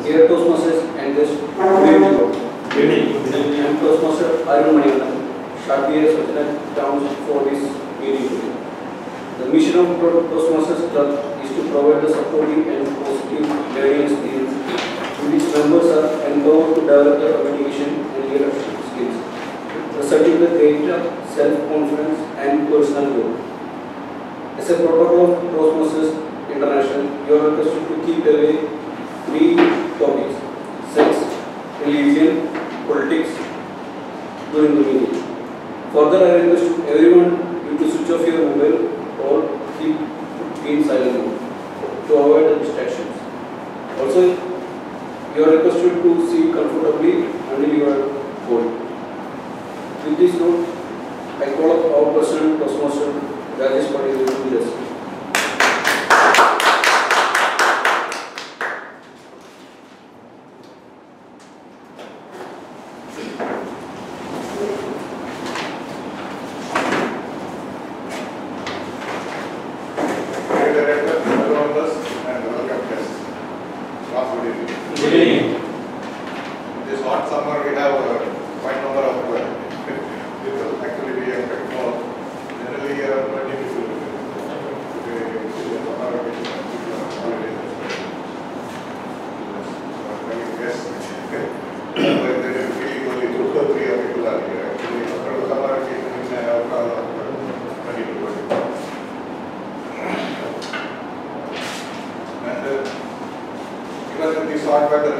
Dear Toastmasters and guests, good evening. I am Toastmaster Malayalee, shortly associated towns for this meeting today. The mission of Toastmasters Club is to provide the supportive and positive learning experience in which members are empowered to develop their communication and leadership skills, resulting in greater self-confidence and personal growth. As a protocol of Toastmasters International, you are requested to keep away 3 topics: sex, religion, politics during the meeting. Further, I request everyone to switch off your mobile or keep in silent mode to avoid the distractions. Also, you are requested to sit comfortably until you are cold. With this note, I call up our President Toastmaster Rajesh Patel to lead us. This hot summer we have quite number of people. Actually we expect more. Generally here are 20 people. Today summer vacation and people are holidays. Many guests. But there is really only 2 or 3 people are here. Actually after the summer vacation we may have crowd of 20 people. And even in this hot weather,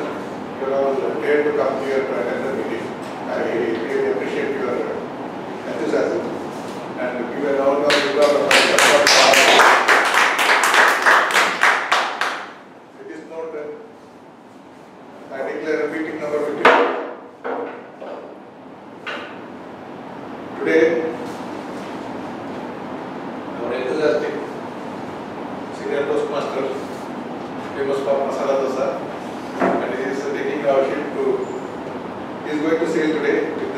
you are all dared to come here to attend the meeting. I really appreciate your enthusiasm and give an all of support. With this note, I declare meeting number 50. Today, our enthusiastic senior Toastmaster, famous for masala dosa, and he is taking our ship to, he is going to sail today with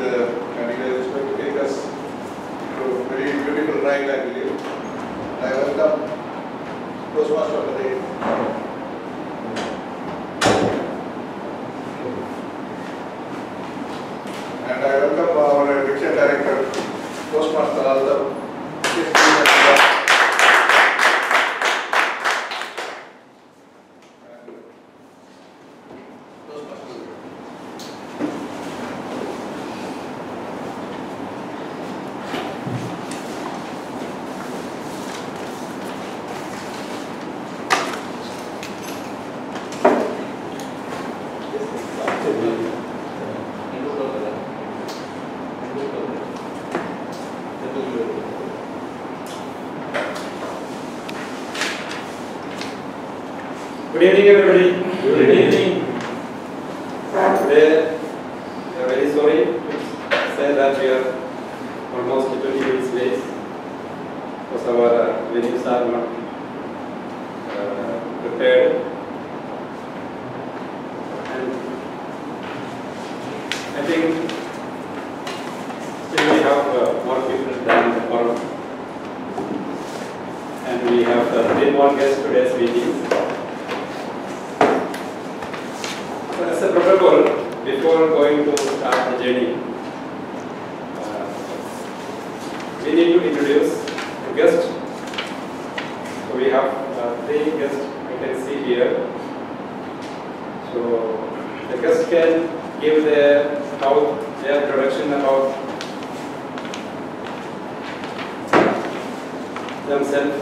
and he is going to take us to a very beautiful ride, I believe. I welcome Toastmaster of the day. And I welcome our Diction Director, Toastmaster also. Good evening, everybody. Good evening. Today, we are very sorry to say that we are almost 20 minutes late because our venues are not prepared. And I think still we have more people than the forum. And we have 3 more guests today's meeting. As a protocol, before going to start the journey, we need to introduce the guest. So we have 3 guests I can see here. So the guest can give their introduction about themselves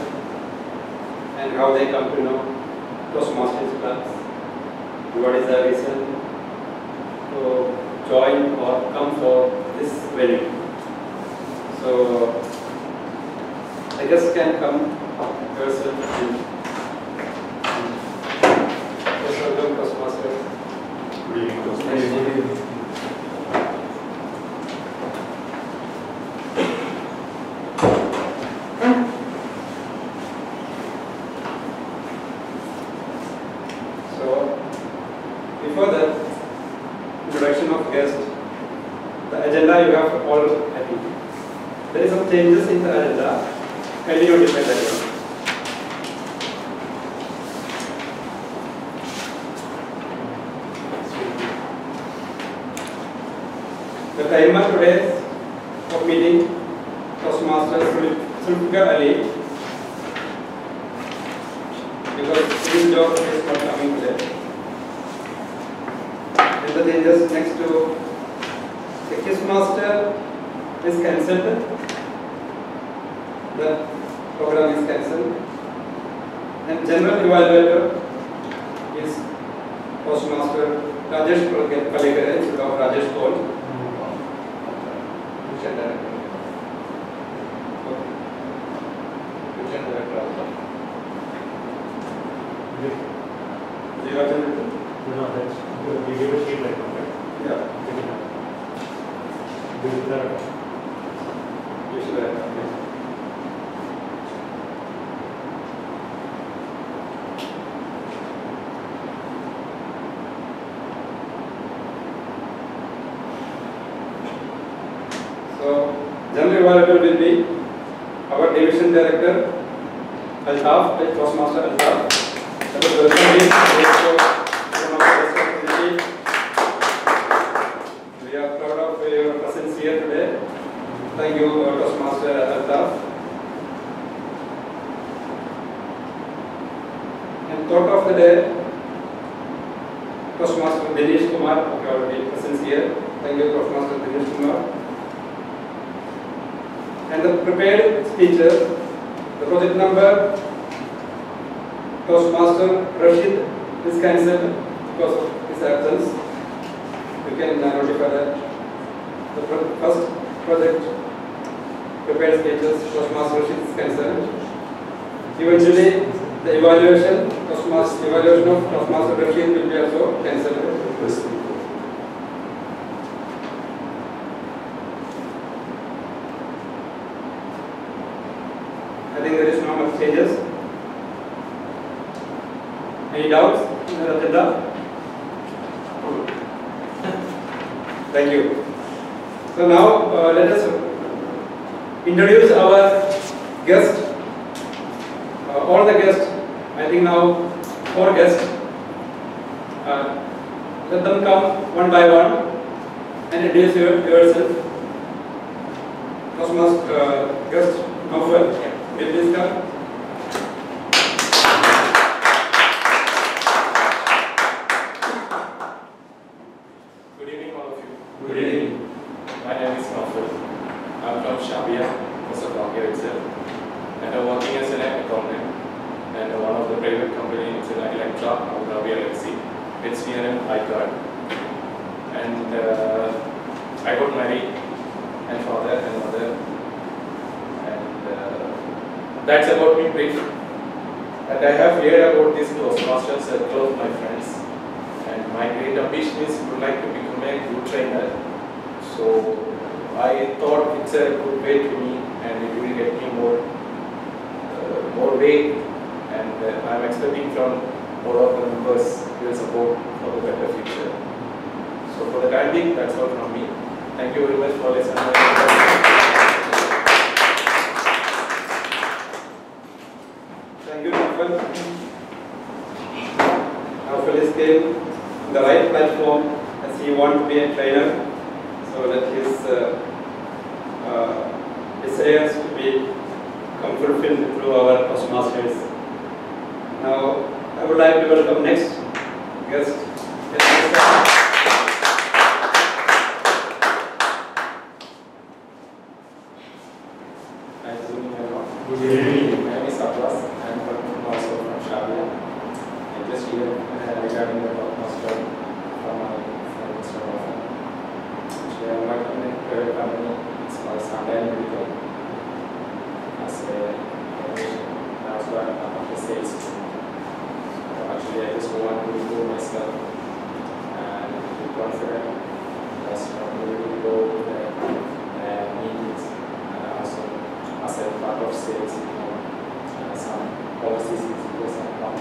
and how they come to know Toastmasters class. What is the reason to join or come for this venue? So I guess can come yourself and yes, welcome Toastmasters. Good evening, Toastmasters. Before that introduction of guest, the agenda you have all happy. There is some changes in the agenda. Kindly notify that one. timer today of meeting Toastmasters Sulfika Ali, because his job is not coming today. And the changes next to the Toastmaster is cancelled. The program is cancelled. And general evaluator is Toastmaster Rajesh Kalekar instead of Rajesh Paul. So, general evaluator will be our division director, Altaf, Toastmaster Altaf. We are proud of your presence here today. Thank you, Toastmaster Altaf. And thought of the day, Toastmaster Dinesh Kumar, already present here. Thank you, Toastmaster Dinesh Kumar. And the prepared speecher, the project number, Toastmaster Rashid is cancelled because of his absence. You can notify that. The first project, prepared speeches, Toastmaster Rashid is cancelled. Eventually, the evaluation of Toastmaster Rashid will be also cancelled. I think there is no much changes. Any doubts in the agenda? Thank you. So now let us introduce our guest. All the guests, I think now 4 guests. Let them come one by one and introduce yourself. Toastmaster guest Mussafah. Please come. Good evening, all of you. Good evening. My name is Mussafah. I'm from Mussafah here itself, and I'm working as an accountant and one of the private companies in Electra, Abu Dhabi LLC. It's near an iCard. And I got married, and father and mother. That's about me brief. And I have heard about this Toastmasters circle of my friends. And my great ambition is to like to become a good trainer. So I thought it's a good way to me, and it will get me more weight. And I'm expecting from all of the members will support for the better future. So for the time being, that's all from me. Thank you very much for listening. Thank you, Mussafah. Mussafah came in the right platform as he wants to be a trainer, so that his desires to be fulfilled through our Toastmasters. Now, I would like to welcome next guest. Good evening. My name is Atlas. I am also from Shabia. I just hear regarding the Toastmaster from my friend Mr. Mussafah. Actually, I am working in a private company. It's called Samajam. As a technician, and also I'm part of the sales team. So actually, I just want to improve myself and be confident. Just want to go to the meetings and also as a part of sales, some overseas visitors and come.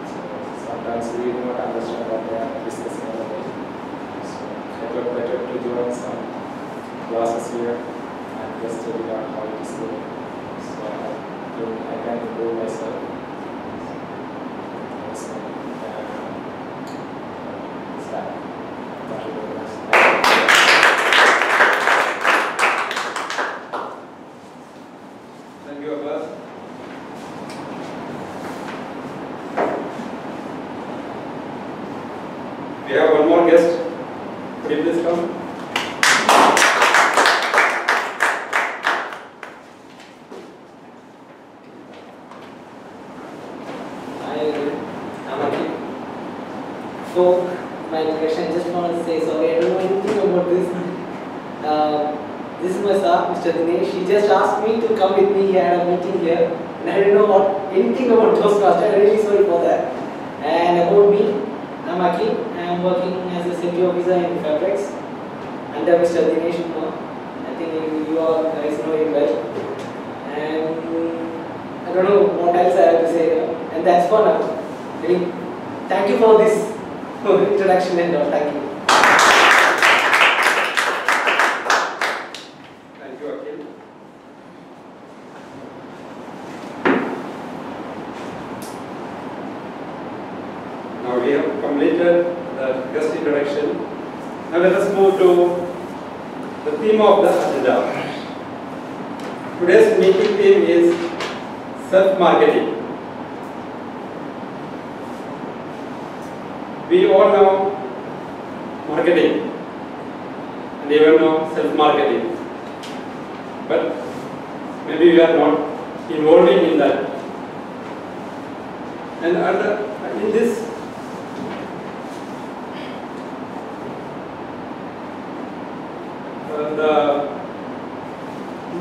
So sometimes we do not understand what they are discussing about it. So I thought better to join some classes here and just study out how it is going. So I can improve myself. So, it's that. Thank you very much. We have one more guest. Could you please come? So, my introduction, I just want to say sorry, I don't know anything about this. This is my staff, Mr. Dinesh. He just asked me to come with me. He had a meeting here, and I didn't know anything about Toastmasters. I'm really sorry for that. And about me, I'm Aki. I'm working as a safety officer in Fabrics under Mr. Dinesh. I think you all guys know him well. And I don't know what else I have to say. And that's for now. Really, thank you for this introduction and all. Thank you. Thank you, Akhil. Now we have completed the guest introduction. Now let us move to the theme of the agenda. Today's meeting theme is self-marketing. We all know marketing and even know self-marketing, but maybe we are not involving in that. And in this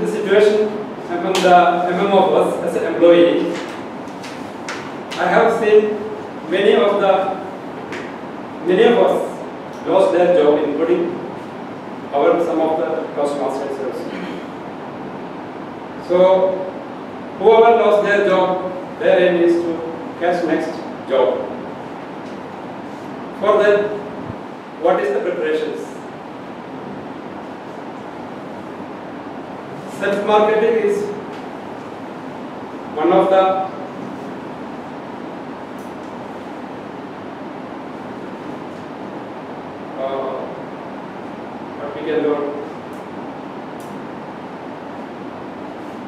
situation among of us as an employee, I have seen many of us lost their job, including some of the Toastmasters also. So, whoever lost their job, their aim is to catch next job. For that, what is the preparations? Self-marketing is one of the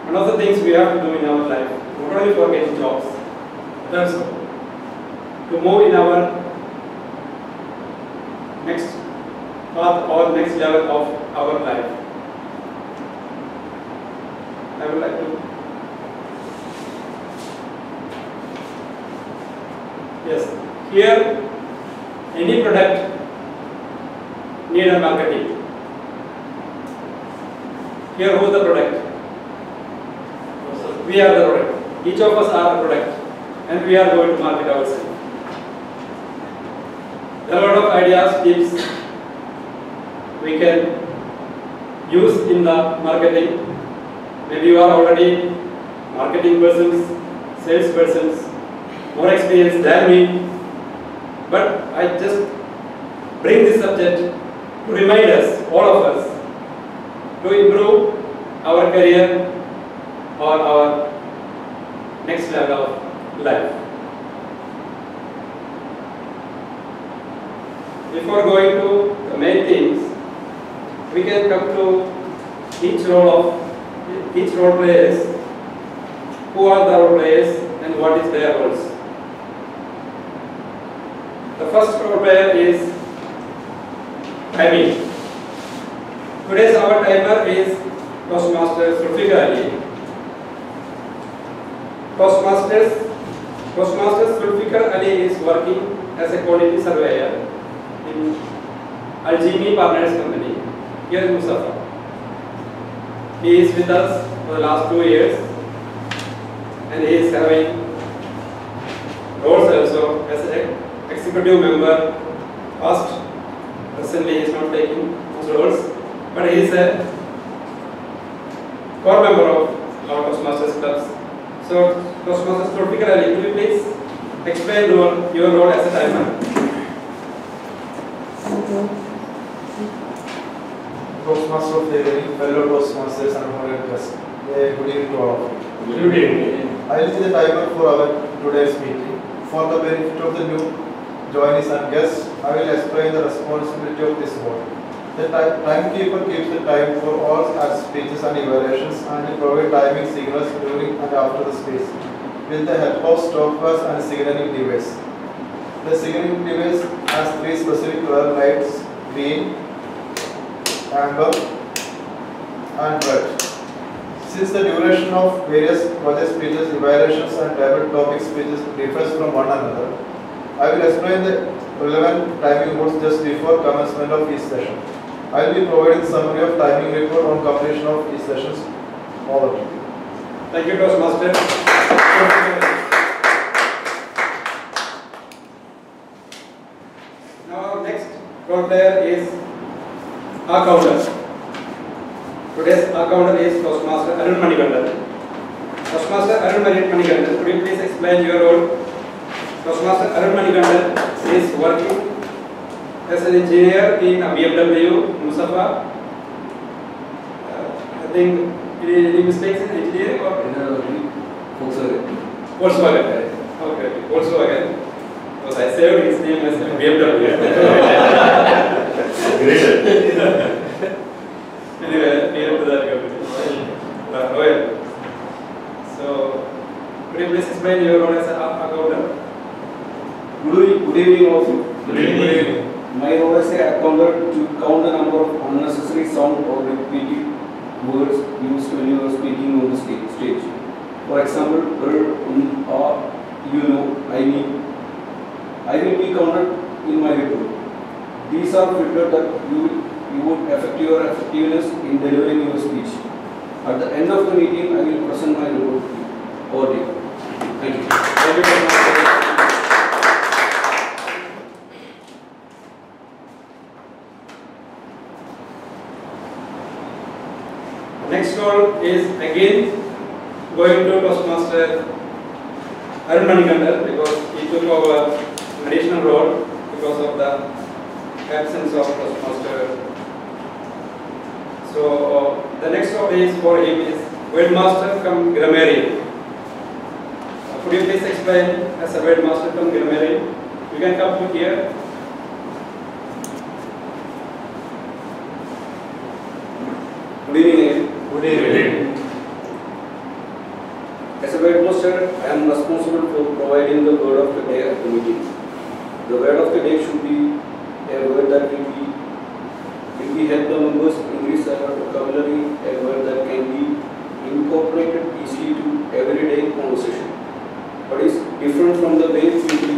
one of the things we have to do in our life, not only for getting jobs, but also to move in our next path or next level of our life. I would like to. Yes, here any product need a marketing. Here, who is the product? We are the product. Each of us are the product, and we are going to market ourselves. There are a lot of ideas, tips we can use in the marketing. Maybe you are already marketing persons, sales persons, more experienced than me. But I just bring this subject to remind us, all of us, to improve our career or our next level of life. Before going to the main themes, we can come to each role players, who are the role players and what is their roles. The first role player is timing. Today's our timer is Toastmasters Zulfikar. Toastmasters Zulfikar Ali is working as a quality surveyor in Aljimi Partners Company here in Mussafah. He is with us for the last 2 years, and he is having roles also as an executive member. Recently he is not taking those roles, but he is a core member of our Toastmasters clubs. So, Toastmasters Zulfikar Ali, could you please explain your role as a timer? Toastmasters of the evening, fellow Toastmasters and honored guests. Good evening to all of you. Good evening. I will be the timer for our today's meeting. For the benefit of the new joinees and guests, I will explain the responsibility of this role. The timekeeper keeps the time for all our speeches and evaluations and provide timing signals during and after the speech with the help of stopwatch and signaling device. The signaling device has three specific color lights: green, amber, and red. Since the duration of various project speeches, evaluations, and table topic speeches differs from one another, I will explain the relevant timing rules just before commencement of each session. I will be providing summary of timing report on completion of each sessions. Over to you. Thank you, Toastmaster. Now, next role player is accountant. Today's accountant is Toastmaster Arun Manikandan. Toastmaster Arun Manikandan, could you please explain your role? Toastmaster Arun Manikandan is working as an engineer in BMW, Mussafah. I think any mistakes in engineering or Volkswagen. Okay, Volkswagen. Because I saved his name as BMW. Anyway, near to that company. Royal. So, could you please explain your role as an accountant? Good evening also. Good evening. My role as an accountant to count the number of unnecessary sound or repetitive words used when you are speaking on the stage. For example, you know, I mean. I will be counted in my report. These are filtered that you would affect your effectiveness in delivering your speech. At the end of the meeting, I will present my report to you. Over to you. Thank you. Thank you very much. Next role is again going to Toastmaster Arun Manikandan because he took over additional role because of the absence of Toastmaster. So the next role is for him is Wordmaster come Grammarian. Could you please explain as a Wordmaster come Grammarian? You can come to here. Good evening. Good evening. As a Wordmaster, I am responsible for providing the word of the day at the meeting. The word of the day should be a word that will help the members increase their vocabulary, a word that can be incorporated easily to everyday conversation, but is different from the way people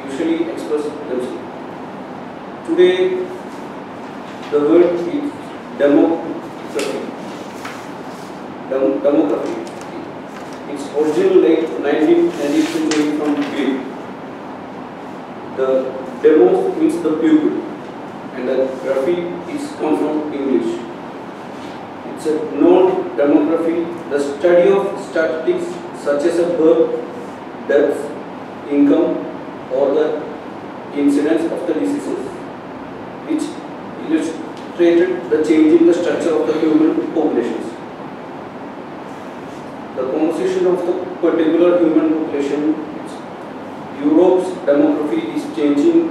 usually express themselves. Today, the word is demography. Its original date 1992 from Greek. The demos means the pupil, and the graphy is come from English. It's a known demography, the study of statistics such as a birth, death, income, or the incidence of the diseases, which illustrated the change in the structure of the human populations. The composition of the particular human population, Europe's demography is changing.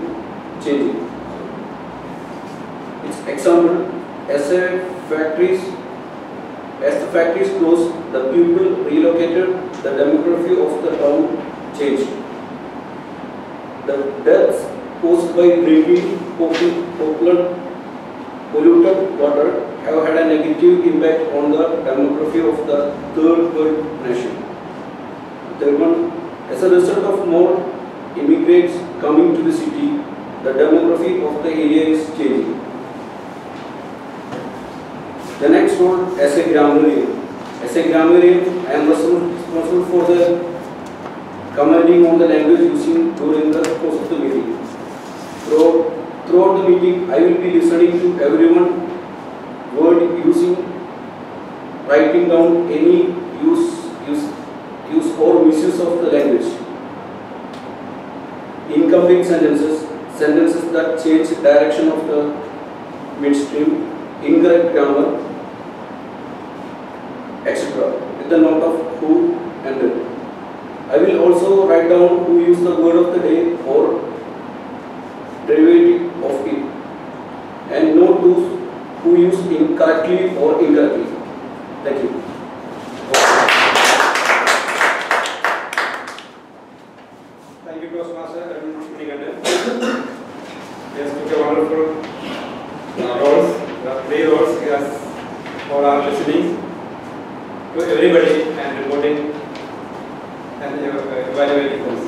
Its example, as the factories closed, the people relocated, the demography of the town changed. The deaths caused by drinking polluted water have had a negative impact on the demography of the third world nation. Third one, as a result of more immigrants coming to the city, the demography of the area is changing. The next role, as a grammarian. As a grammarian, I am responsible for the commenting on the language using during the course of the meeting. Throughout the meeting, I will be listening to everyone word using, writing down any use or misuse of the language. Incomplete sentences that change direction of the midstream, incorrect grammar, etc. with the note of who and when. I will also write down who used the word of the day or derivative of it, and note those who used incorrectly or incorrectly. Thank you. Thank you, Toastmaster. Yes, took a wonderful roles, three roles. Yes, all are listening to everybody and reporting and evaluating things.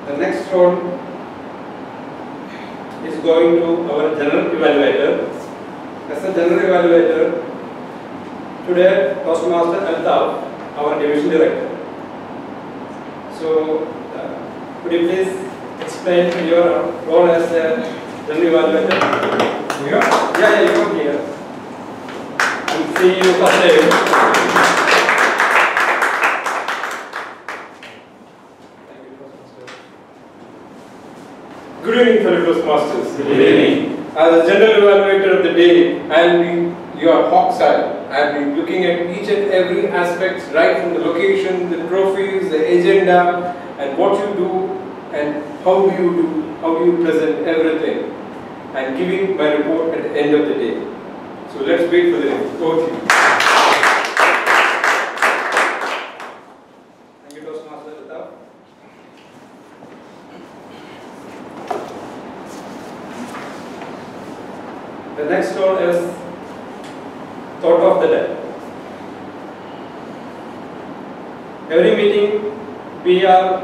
The next role is going to our general evaluator. As a general evaluator, today Toastmaster Altaf, our division director. So, could you please explain your role as a general evaluator? Yeah, you come here. I'm seeing you first time. Good evening, fellow Toastmasters. Good evening. As a general evaluator of the day, I'll be your hawk's eye. I'll be looking at each and every aspect, right from the location, the trophies, the agenda, and what you do, and how do you present everything, and giving my report at the end of the day. So let's wait for the report. Thank you, Toastmaster Altaf. The next role is thought of the day. Every meeting we are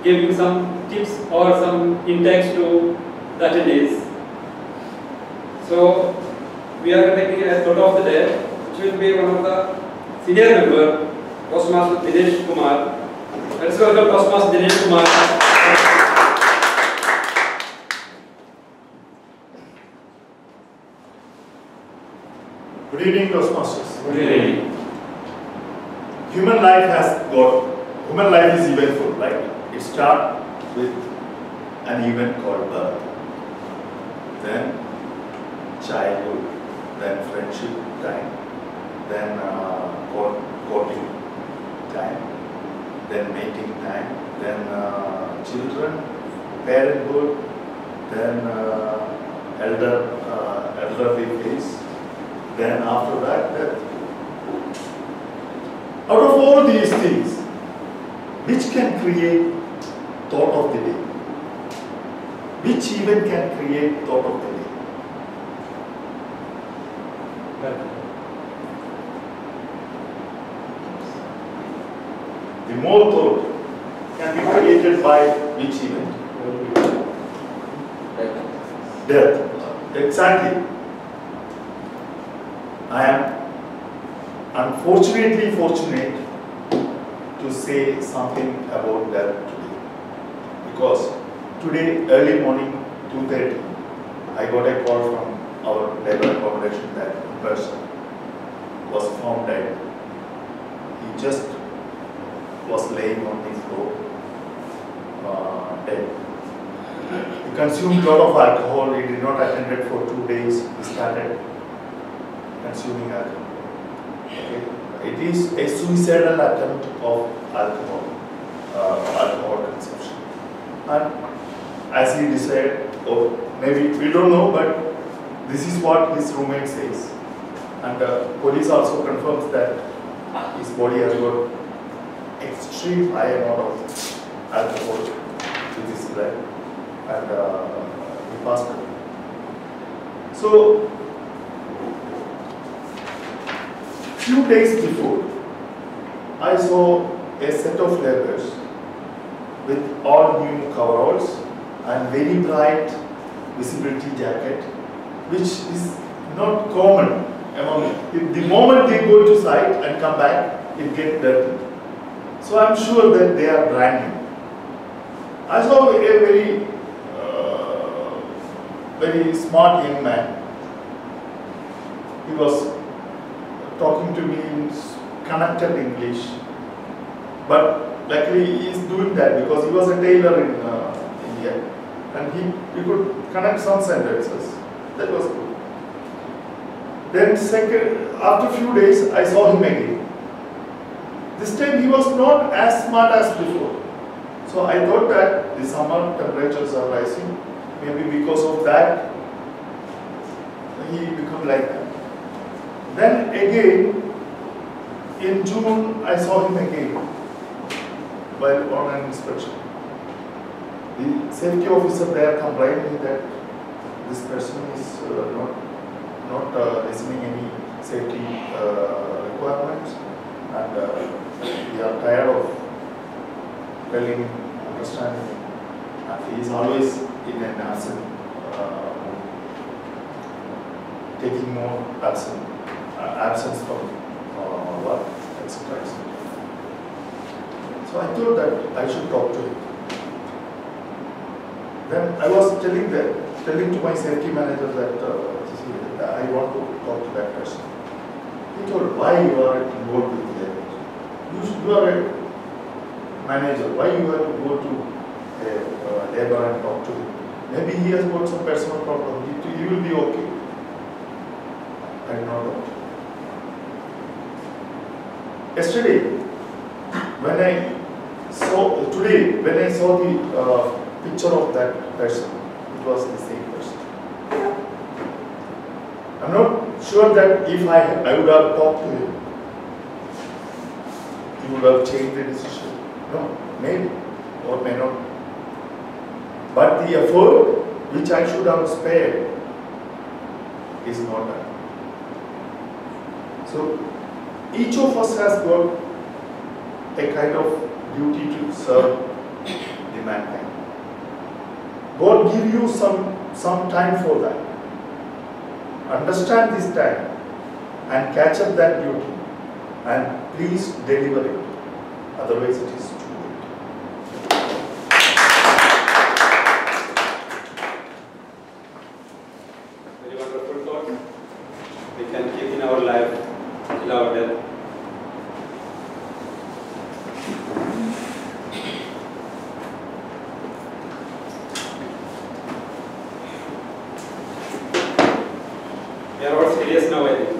giving some tips or some intakes to the attendees. So we are taking a thought of the day, which will be one of the senior member, Toastmaster Dinesh Kumar. Let's welcome Toastmaster Dinesh Kumar. Good evening, Toastmasters. Good evening. Human life is eventful, right? It starts with an event called birth, then childhood, then friendship time, then courting time, then mating time, then children, parenthood, then elderly phase. Then after that, death. Out of all these things, which can create thought of the day? Which event can create thought of the day? The more thought can be created by which event? Death. Exactly. I am unfortunately fortunate to say something about that today. Because today, early morning, 2:30, I got a call from our labor accommodation that a person was found dead. He just was laying on the floor, dead. He consumed a lot of alcohol. He did not attend it for 2 days. He started consuming alcohol. Okay. It is a suicidal attempt of alcohol consumption. And as he decided, or maybe we don't know, but this is what his roommate says. And police also confirms that his body has got extreme high amount of alcohol with his blood, and he passed away. So, few days before, I saw a set of laborers with all new coveralls and very bright visibility jacket, which is not common among them. The moment they go to site and come back, it gets dirty. So I'm sure that they are brand new. I saw a very smart young man. He was talking to me in connected English, but luckily he is doing that because he was a tailor in India, and he could connect some sentences. That was good. Then after a few days, I saw him again. This time he was not as smart as before. So I thought that the summer temperatures are rising. Maybe because of that, he become like that. Then again, in June, I saw him again while on an inspection. The safety officer there complained that this person is not listening any safety requirements, and we are tired of telling, understanding, and he is always in an absent, taking more absence from work, etc. So I thought that I should talk to him. Then I was telling to my safety manager that I want to talk to that person. He told, why you are involved with them? You are a manager. Why you have to go to a labor and talk to him? Maybe he has got some personal problem. He will be okay. I did not know. Yesterday, when I saw the picture of that person, it was the same person. I'm not sure that if I would have talked to him, he would have changed the decision. No, maybe or may not. But the effort which I should have spared is not done. So each of us has got a kind of duty to serve the mankind. God give you some time for that. Understand this time and catch up that duty, and please deliver it. Otherwise it is too late. Very wonderful thought. We can keep in our life till our death. We are all serious now, I think.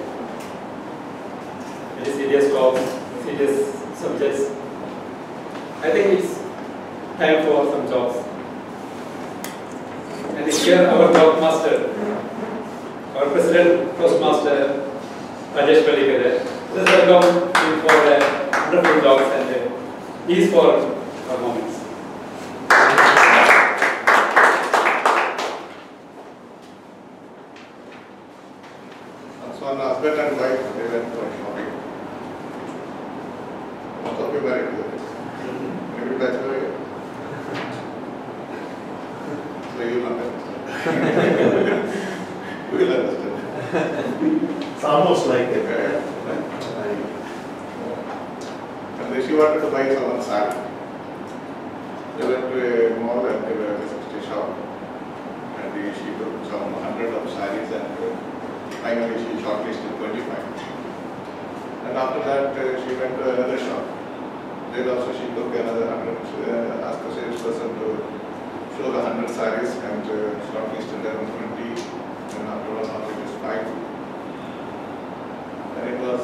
Very serious talks, serious subjects. I think it's time for some jokes. And here our job master, our president, Toastmaster, Rajesh Palikar. This is welcome him for wonderful jokes, and he is for our moments. So an husband and wife, they went for shopping. Most of you married together. Maybe bachelor here. So you will understand. You will understand. It's almost like it. And then she wanted to buy someone saree. They went to a mall and they were at a 60 shop. And she took some 100 of sarees and finally she shortlisted 25. And after that she went to another shop. Then also she took another 100, asked the salesperson to show the 100 sarees and shortlisted them 20. And after 1 hour it is 5. And it was,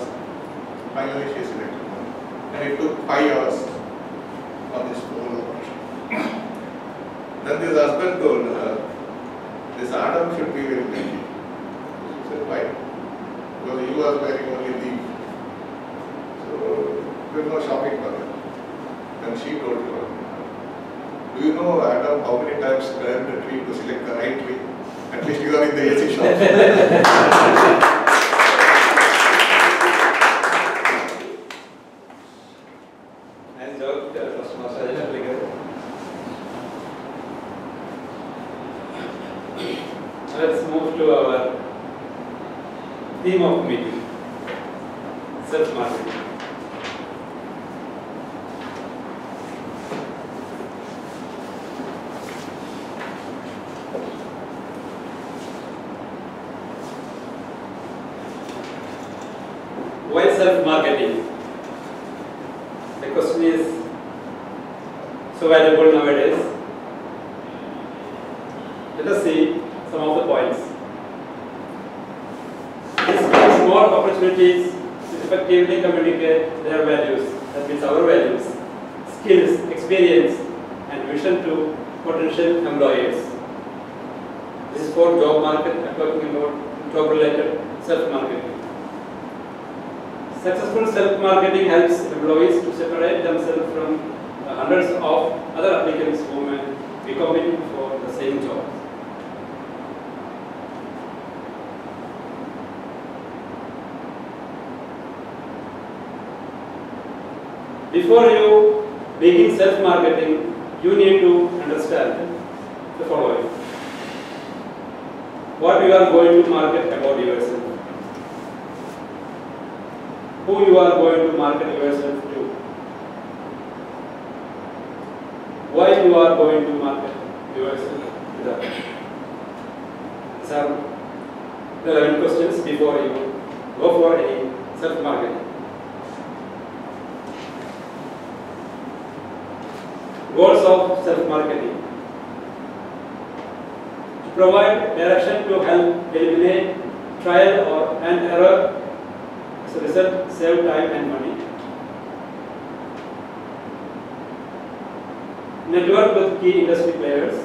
finally she selected one. And it took 5 hours on this whole operation. Then this husband told her, this Adam should be very lucky. She said, why? Because he was wearing only leaf. So there was no shopping for him. Then she told her, do you know, Adam, how many times climb the tree to select the right tree? At least you are in the AC shop. Let's move to our theme of meeting, self-marketing. Why self-marketing? The question is so valuable nowadays. Let us see some of the points. This gives more opportunities to effectively communicate their values, that means our values, skills, experience, and vision to potential employers. This is for job market I'm talking about. In job-related self-marketing. Successful self-marketing helps employees to separate themselves from the hundreds of other applicants who may be competing for the same job. Before you begin self-marketing, you need to understand the following. What you are going to market about yourself. Who you are going to market yourself to. Why you are going to market yourself to them. These are the 11 questions before you go for any self-marketing. Goals of self-marketing. To provide direction to help eliminate trial and error, as a result save time and money. Network with key industry players.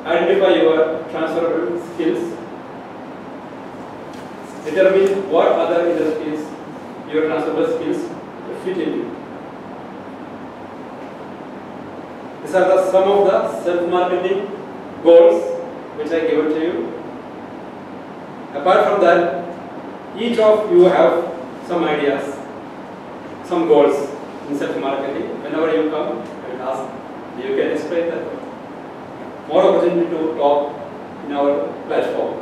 Identify your transferable skills. Determine what other industries your transferable skills fit into. These are some of the self-marketing goals which I given to you. Apart from that, each of you have some ideas, some goals in self-marketing. Whenever you come and ask, you can explain that. More opportunity to talk in our platform.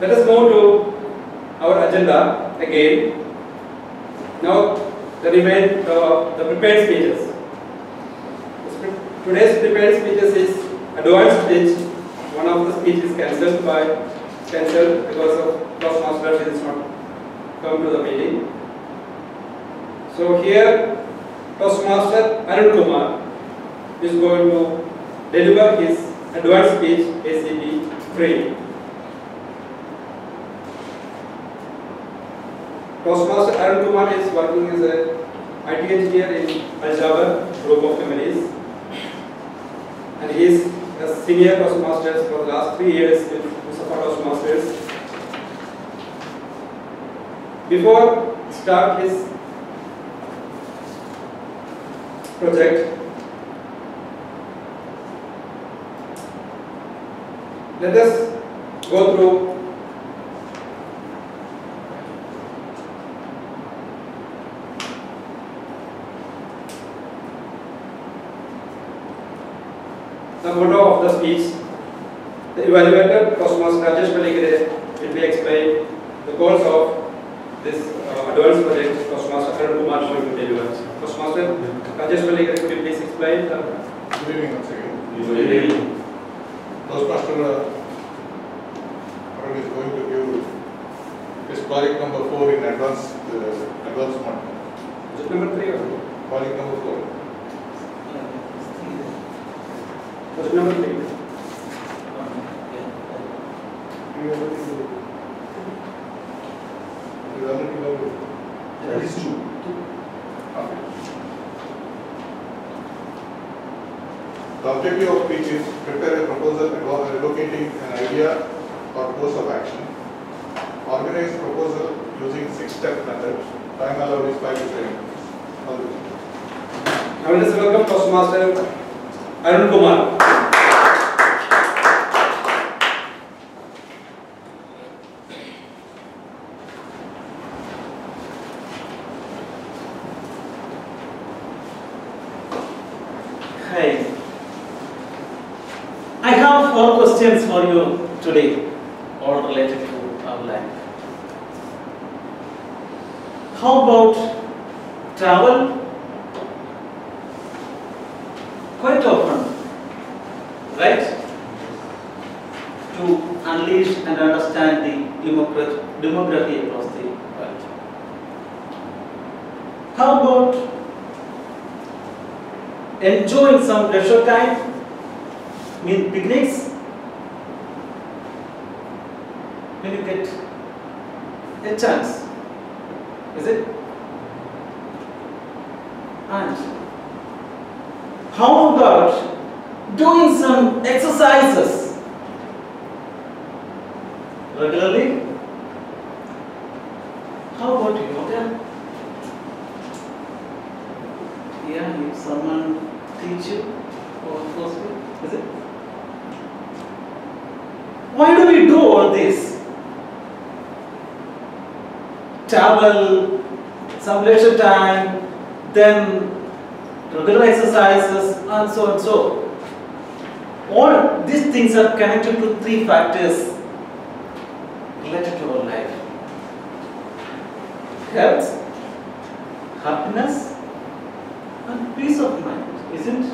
Let us move to our agenda again. Now, the prepared speeches. Today's prepared speeches is advanced speech. One of the speeches cancelled because of Toastmasters is not come to the meeting. So here, Toastmaster Arun Kumar is going to deliver his advanced speech ACB 3. Toastmaster Arun Kumar is working as an IT engineer in Al group of companies, and he is a senior Toastmasters for the last 3 years with Mussafah Toastmasters. Before start his project, let us go through the motto of the speech. The evaluator, Toastmaster Rajesh Malikere, will be explained the goals of this advanced project. Toastmaster Arun Kumar is going to deliver. Toastmaster Rajesh Malikere, could you please explain? Good evening once again. Good evening. Toastmaster Arun is going to give his project number 4 in advancement. Is it number 3 or Project number 4. project number 3? That is 2. Okay. The objective of speech is prepare a proposal allocating an idea or course of action. Organize proposal using 6-step method. Time allowed is 5 to 7 minutes. Now let us welcome Toastmaster Arun Kumar. Hi. I have 4 questions for you today, all related to our life. How about travel? Quite often, right? To unleash and understand the demography across the world. How about enjoying some leisure time, mean picnics, when you get a chance, is it? And how about doing some some exercises regularly. How about yoga? Yeah, if someone teach you or force you, is it? Why do we do all this? Travel, some leisure time, then regular exercises, and so and so. All these things are connected to three factors related to our life: health, happiness, and peace of mind, isn't it?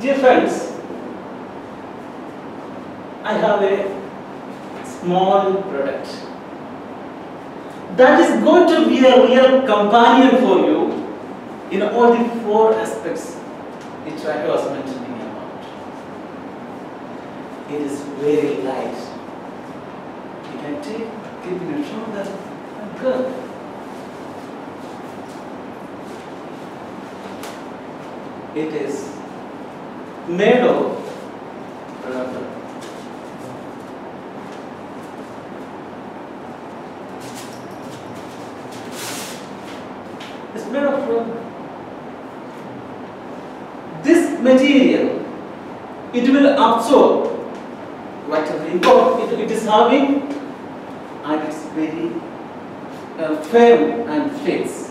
Dear friends, I have a small product that is going to be a real companion for you in all the four aspects which I was mentioning about. It is very light. You can take, keep in your shoulder, and go. It is made of rubber. It's made of rubber. This material, it will absorb whatever input it is having, and it's very firm and fixed,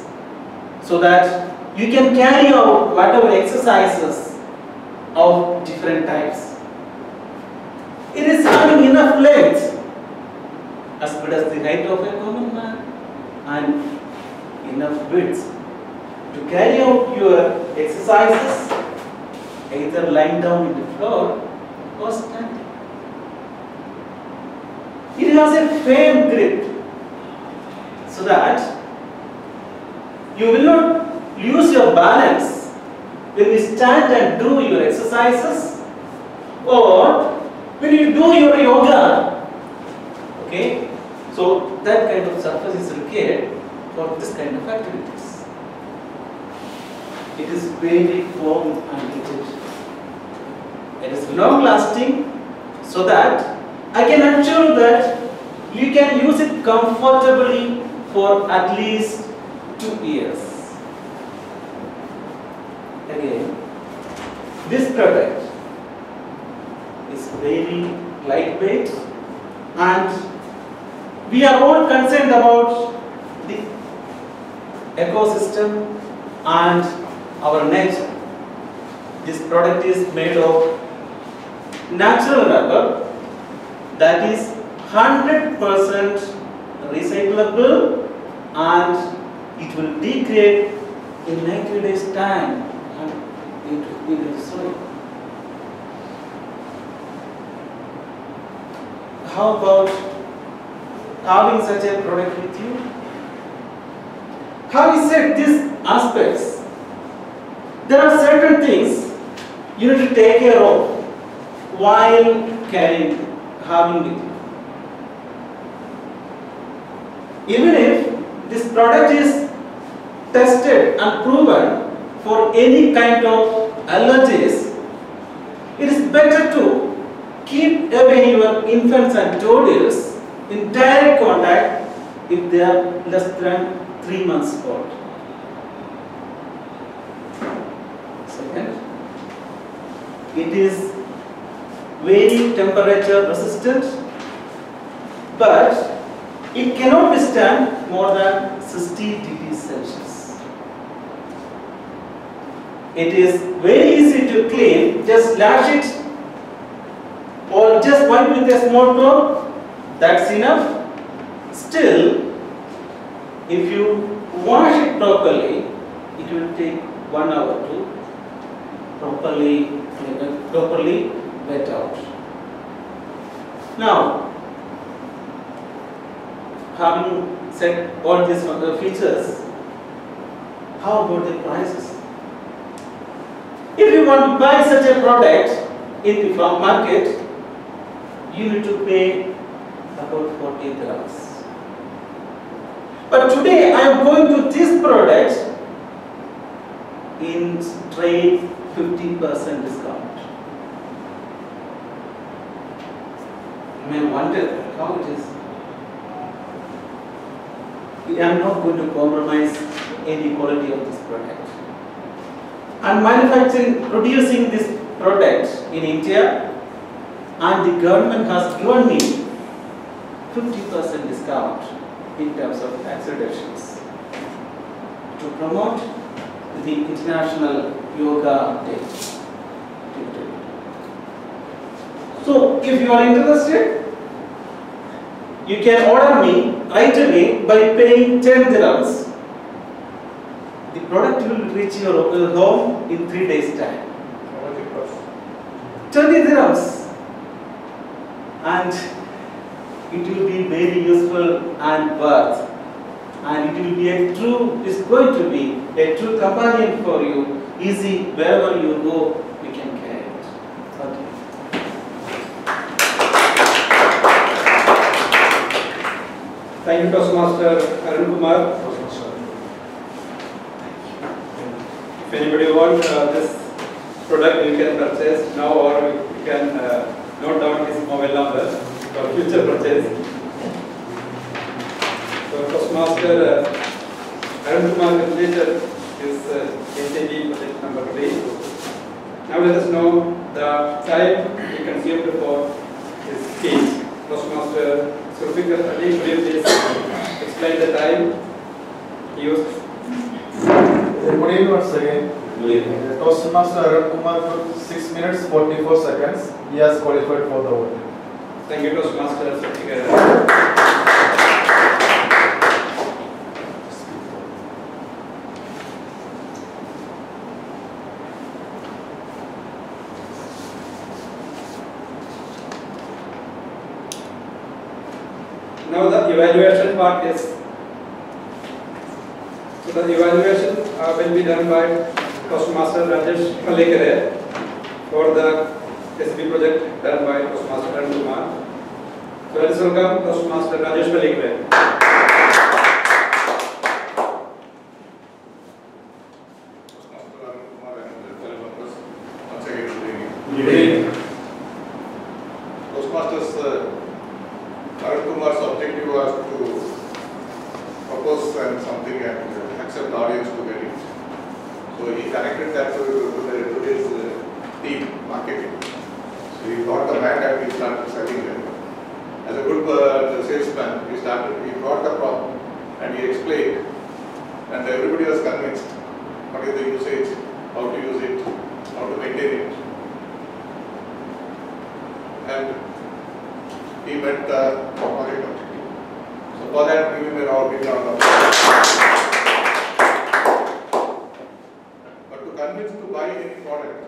so that you can carry out whatever exercises of different types. It is having enough length as good as the height of a common man, and enough width to carry out your exercises, either lying down in the floor or standing. It has a firm grip, so that you will not lose your balance when you stand and do your exercises, or when you do your yoga. Okay, so that kind of surface is required for this kind of activities. It is very firm and rigid. It is long lasting, so that I can assure that you can use it comfortably for at least 2 years. Again, this product is very lightweight, and we are all concerned about the ecosystem and our nature. This product is made of natural rubber that is 100% recyclable, and it will degrade in 90 days time into the soil. How about having such a product with you? Having said these aspects, there are certain things you need to take care of while having with you. Even if this product is tested and proven for any kind of allergies, it is better to keep away your infants and toddlers in direct contact if they are less than 3 months old. Second, it is very temperature resistant, but it cannot withstand more than 60 degrees Celsius. It is very easy to clean. Just lash it or just wipe with a small cloth. That's enough. Still, if you wash it properly, it will take 1 hour to properly wet out. Now, having said all these features, how about the prices? If you want to buy such a product in the farm market, you need to pay about 40 dirhams. But today I am going to this product in straight 50% discount. may wonder how it is. I am not going to compromise any quality of this product. I am manufacturing, producing this product in India, and the government has given me 50% discount in terms of tax reductions to promote the International Yoga Day. So, if you are interested, you can order me right away by paying 10 dirhams. The product will reach your home in 3 days' time. How much it costs? 20 dirhams. And it will be very useful and worth. And it will be it's going to be a true companion for you. Easy, wherever you go, you can carry it. Okay. Thank you, Toastmaster Arun Kumar. If anybody wants this product, you can purchase now, or you can note down his mobile number for future purchase. So, Toastmaster Arun Kumar completed his NCD project number 3. Now let us know the time he consumed for his speech. Toastmaster Surfikar Ali, could you please explain the time he used? Good evening once again. Toastmaster Arun Kumar took 6 minutes 44 seconds. He has qualified for the vote. Thank you, Toastmaster Surfikar Ali. Now the evaluation part is, so the evaluation will be done by Toastmaster Rajesh Palekare for the SB project done by Toastmaster Arun Kumar. So let us welcome Toastmaster Rajesh Palekare. Toastmaster Arun Kumar and fellow members, once again Good evening. Toastmasters Arun Kumar's objective was to propose something and accept the audience to get it. So he connected that to his team, marketing. So he got the brand and he started selling them. As a good salesman, he brought the problem and he explained, and everybody was convinced what is the usage, how to use it, how to maintain it. And he met the project objective. So for that, give him a round of applause. But to convince to buy any product,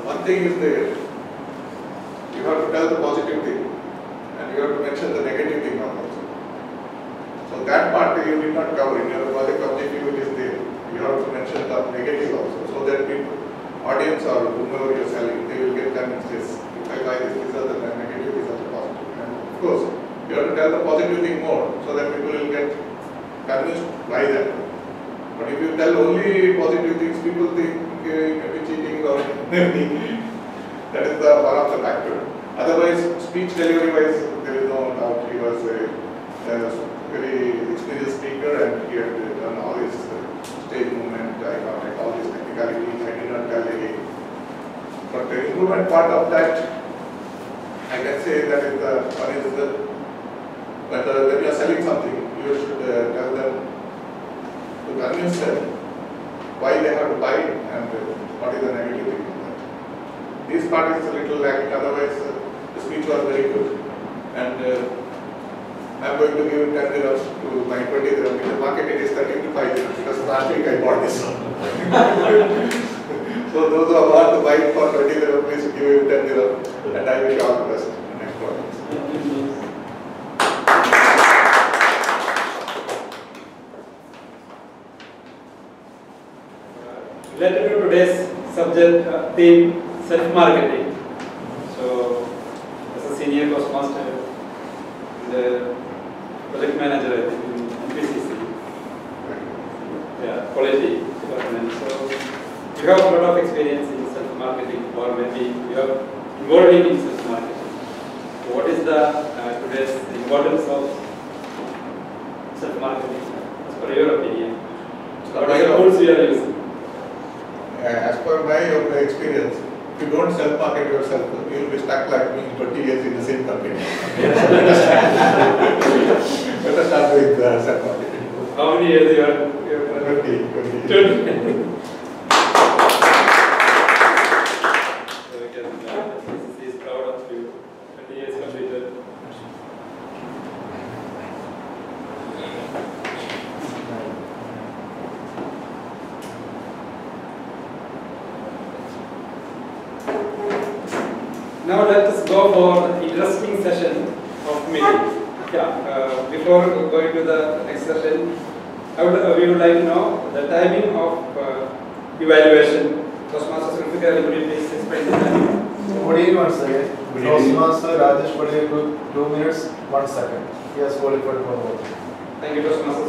one thing is there. You have to tell the positive thing, and you have to mention the negative thing also. So that part you did not cover in your project objective. It is there. You have to mention the negative also, so that people, audience or whomever you are selling, they will get convinced. Yes, if I buy this, these are the negative, these are the positive. And of course, you have to tell the positive thing more, so that people will get convinced by that. But if you tell only positive things, people think you may be cheating or anything. That is one of the factors. Otherwise, speech delivery wise, there is no doubt. He was a very experienced speaker, and he had done all his stage movement, eye contact, all these technicalities. I did not tell again. But the improvement part of that, I can say that is one is when you are selling something, you should tell them to convince them why they have to buy it and what is the negative thing of that. This part is a little lacking, otherwise the speech was very good. And I am going to give 10 dirhams to my 20 dirhams. In the market it is 35 dirhams because last week I bought this one. So those who are about to buy it for 20 dirhams, please give him 10 dirhams, and I wish you all the best in the next one. Related to today's subject theme, self-marketing. So, as a senior Toastmaster and project manager, I think in NPCC, yeah, quality department. So, you have a lot of experience in self-marketing, or maybe you are involved in self-marketing. what is the today's importance of self-marketing? As per your opinion, what are the tools we are using? As per my experience, if you don't self-market yourself, you will be stuck like me 20 years in the same company. Better start with self-marketing. How many years you are? 20. 20. He is proud of you. 20 years completed. Now let us go for the interesting session of meeting. Before going to the next session, we would like to know the timing of evaluation. Toastmasters, could you please explain the timing? Good evening once again. Toastmaster Rajesh Padhe, 2 minutes, 1 second. He has qualified for vote. Thank you, Toastmasters.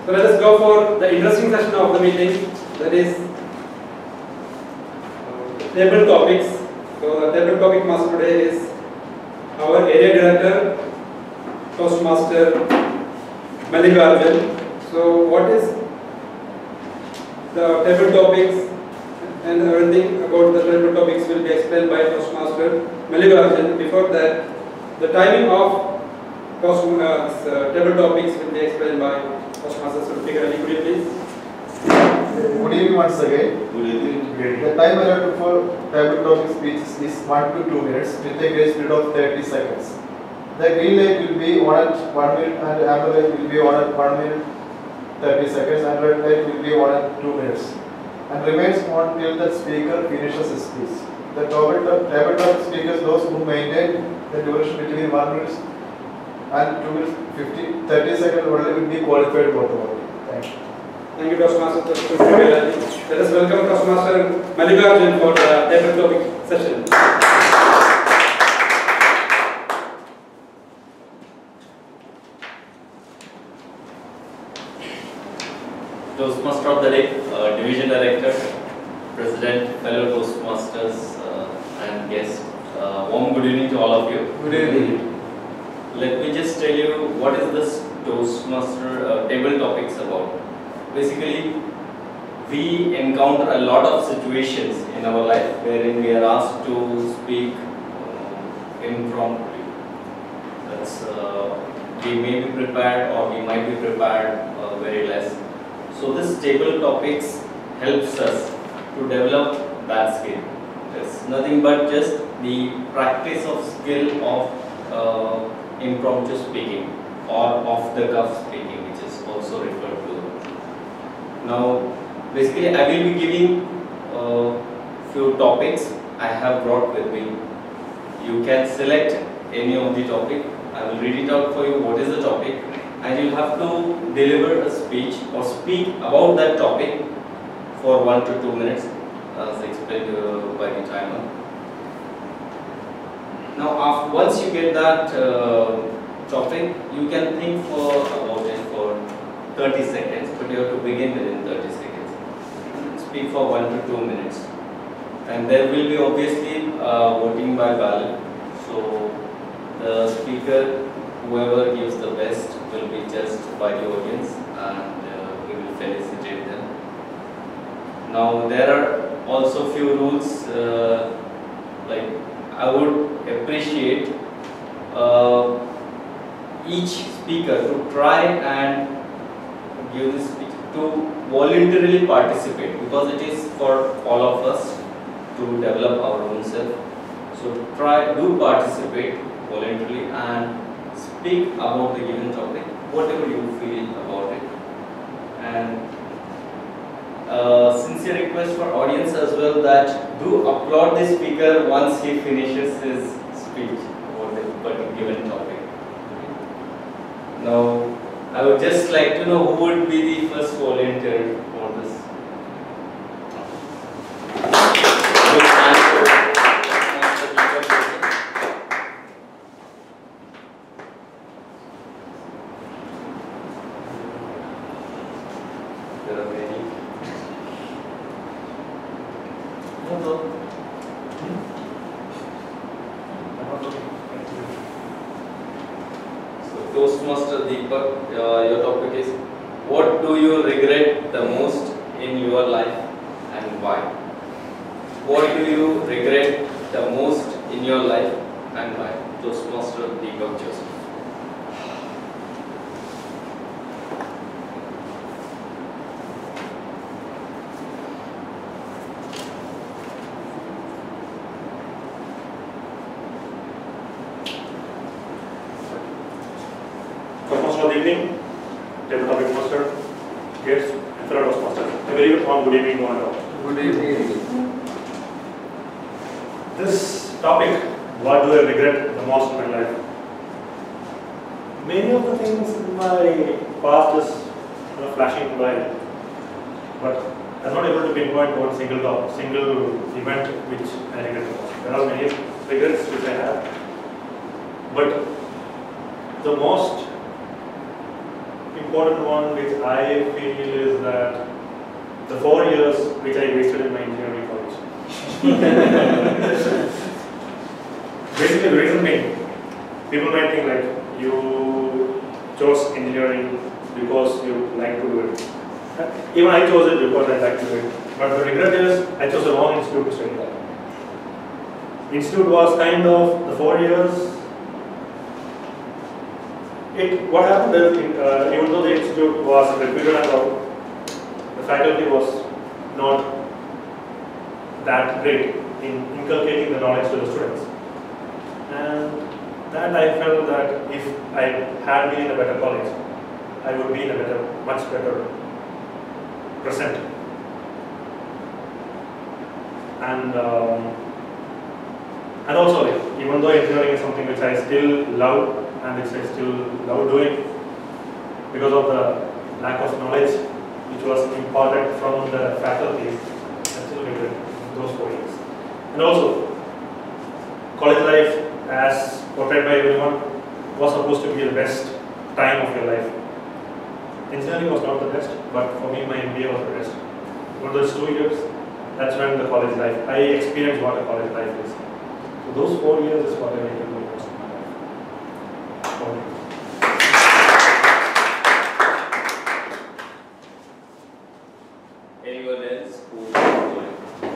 So let us go for the interesting session of the meeting, that is table topics. So the table topic master today is our area director, Toastmaster Mallikarjan. So what is the table topics and everything about the table topics will be explained by Toastmaster Mallikarjan. Before that, the timing of table topics will be explained by Toastmasters. Could you please? Good evening once again. Good evening. The time allotted for table topic speeches is 1 to 2 minutes with a grace period of 30 seconds. The green light will be on at 1 minute and amber light will be on at 1 minute 30 seconds and red light will be on at 2 minutes and remains on till the speaker finishes his speech. The table topic speakers, those who maintain the duration between 1 minute and 2 minutes 30 seconds only will be qualified for the vote. Thank you. Thank you, Toastmaster. Let us welcome Toastmaster Mallikarjan for the table topic session. Toastmaster of the day, Division Director, President, fellow Toastmasters and guests. Warm good evening to all of you. Good evening. Let me just tell you what is this Toastmaster table topics about. Basically, we encounter a lot of situations in our life wherein we are asked to speak impromptu. That's we may be prepared or we might be prepared very less. So this table topics helps us to develop that skill. It's nothing but just the practice of skill of impromptu speaking or off the cuff speaking, which is also referred to. Now, basically, I will be giving few topics I have brought with me. You can select any of the topic. I will read it out for you. What is the topic? And you'll have to deliver a speech or speak about that topic for 1 to 2 minutes, as explained by the timer. Now, once you get that topic, you can think about it for 30 seconds, but you have to begin within 30 seconds. Speak for 1 to 2 minutes. And there will be obviously voting by ballot. So the speaker, whoever gives the best, will be judged by the audience and we will felicitate them. Now there are also few rules, like I would appreciate each speaker to try and give this speech to voluntarily participate, because it is for all of us to develop our own self. So do participate voluntarily and speak about the given topic, whatever you feel about it. And sincere request for audience as well that do applaud the speaker once he finishes his speech about the given topic. Now, I would just like to know who would be the first volunteer for this. There are many. Toastmaster Deepak, your topic is, what do you regret the most in your life and why? What do you regret the most in your life and why? Toastmaster Deepak Joseph. Good evening, tabletop master, guests, and fellow Toastmasters. A very warm good evening, one and all. Good evening. This topic, what do I regret the most in my life? Many of the things in my past is flashing by, but I'm not able to pinpoint one single event which I regret the most. There are many regrets which I have, but the most important one which I feel is that the 4 years which I wasted in my engineering college. Basically, the reason being, people might think like you chose engineering because you like to do it. Even I chose it because I like to do it. But the regret is I chose the wrong institute to study that. Institute was kind of the 4 years. What happened is, even though the institute was reputed and all, the faculty was not that great in inculcating the knowledge to the students. And that I felt that if I had been in a better college, I would be in a much better present. And also, even though engineering is something which I still love and which I still love doing, because of the lack of knowledge which was imparted from the faculty, I still regret those 4 years. And also, college life, as portrayed by everyone, was supposed to be the best time of your life. Engineering was not the best, but for me, my MBA was the best. For those 2 years, that's when the college life, I experienced what a college life is. So those 4 years is what I regret the most in my life. Anyone else who would like to?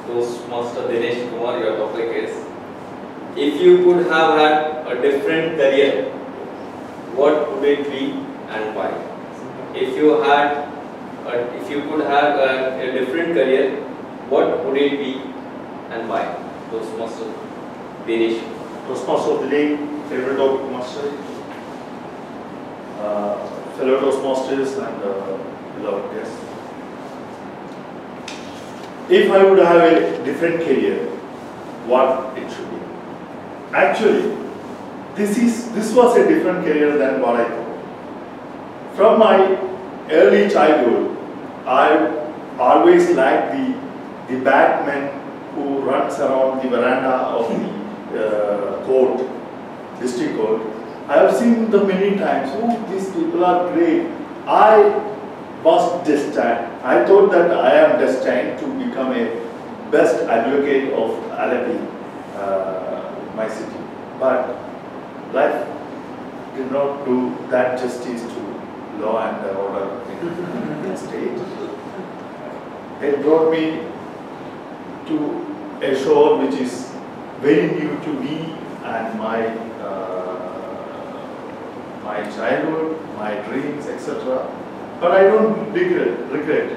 Toastmaster Dinesh Kumar, your topic is, if you could have had a different career, what would it be and why? If you could have a different career, what would it be and why? Toastmaster Dinesh. Toastmaster of the day, favorite topic master, fellow Toastmasters and beloved guests. If I would have a different career, what it should be? Actually, this was a different career than what I thought. From my early childhood, I always liked the batman who runs around the veranda of the court, district court. I have seen them many times. Oh, these people are great. I was destined. I thought that I am destined to become a best advocate of Alapi, my city. But life did not do that justice to law and order in the state. It brought me to a shore which is very new to me and my childhood, my dreams, etc. But I don't regret.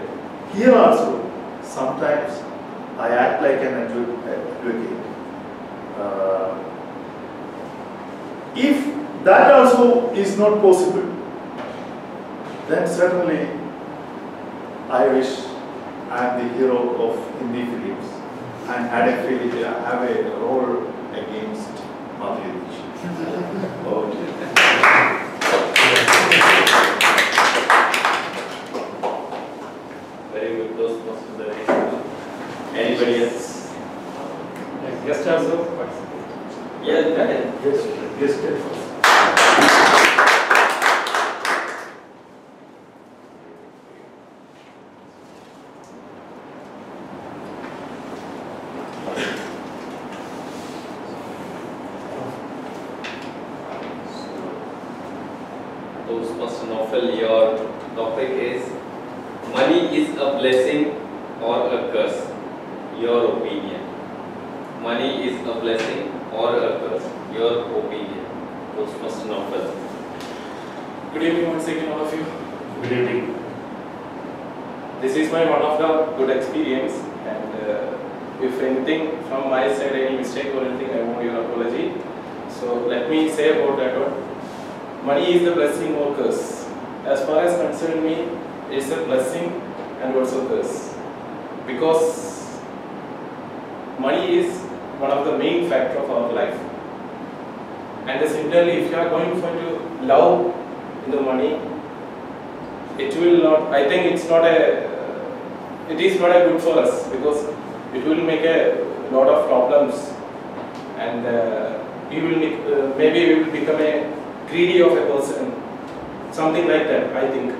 Here also, sometimes I act like an advocate. If that also is not possible, then certainly I wish I am the hero of Hindi films and have a role against Malayalee. Oh dear. Very good, Toastmasters. Anybody else? Guest also? Yeah, go ahead. Yes, first. Toastmaster Novel, your topic is money is a blessing or a curse. Your opinion. Money is a blessing or a curse. Your opinion. Toastmaster Novel. Good evening once again, all of you. Good evening. This is my one of the good experience, and if anything from my side, any mistake or anything, I want your apology. So let me say about that one. Money is the blessing or curse. As far as concerned me, it's a blessing and also curse, because money is one of the main factor of our life. And similarly, if you are going for to love in the money, it will not. I think it's not a. It is not a good for us, because it will make a lot of problems, and we will maybe we will become a greedy of a person, something like that, I think.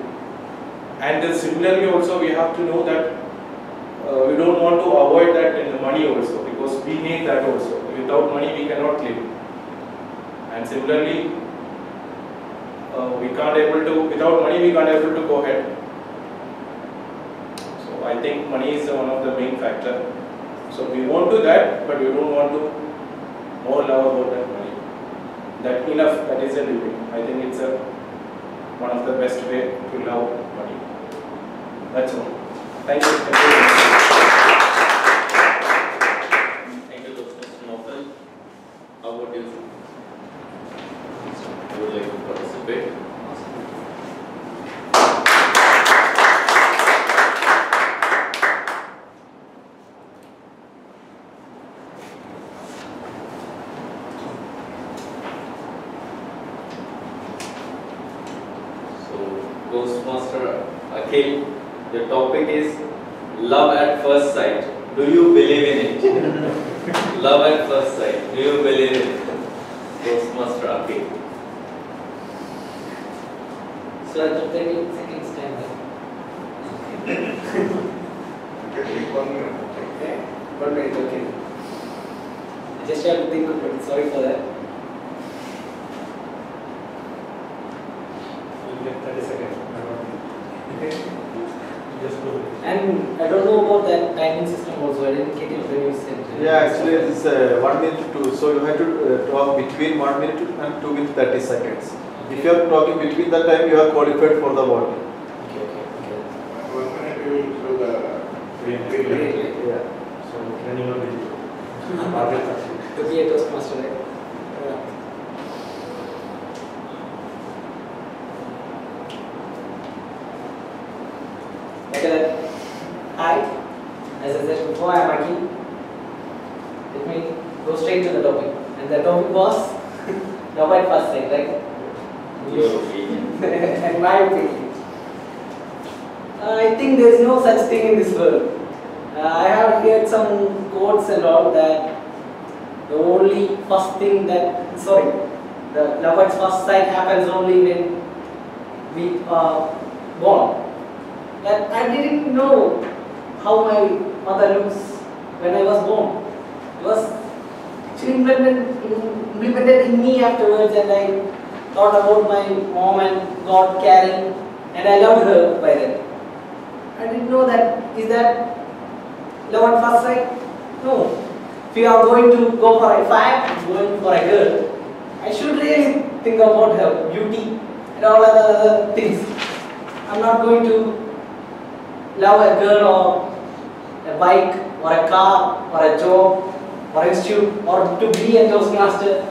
And similarly also we have to know that we don't want to avoid that in the money also, because we need that also. Without money we cannot live. And similarly, without money we can't able to go ahead. So I think money is one of the main factor. So we want to that, but we don't want to more love about that money. That enough, that is a living. I think it's one of the best way to love money. That's all. Thank you. Thank you, Mr. Novel. How about you? You would like to participate? Toastmaster Akhil, the topic is love at first sight. Do you believe in it? Love at first sight. Do you believe in it? Toastmaster Akhil. So I took 30 seconds time. Okay, 1 minute. Okay. 1 minute, okay. I just have to think about it. Sorry for that. You'll get 30 seconds. Just do it. And I don't know about that timing system also. I didn't get it when you said. Yeah, actually it is 1 minute to 2. So you have to talk between 1 minute and 2 minutes 30 seconds. Okay. If you are talking between that time, you are qualified for the vote. Okay. 1 minute we will show the Okay. Yeah. So, can you know the To be a Toastmaster, right? Okay. Hi. As I said before, I am Aki. Let me go straight to the topic. And the topic was love at first sight, right? Your opinion. And my opinion. I think there is no such thing in this world. I have heard some quotes and all that the only first thing that, the love at first sight happens only when we are born. That I didn't know how my mother looks when I was born. It was actually implemented in me afterwards, and I thought about my mom and God caring, and I loved her by then. I didn't know that, is that love at first sight? No. If you are going to go for if I am going for a girl, I should really think about her beauty and all other things. I'm not going to love a girl or a bike or a car or a job or institute or to be a Toastmaster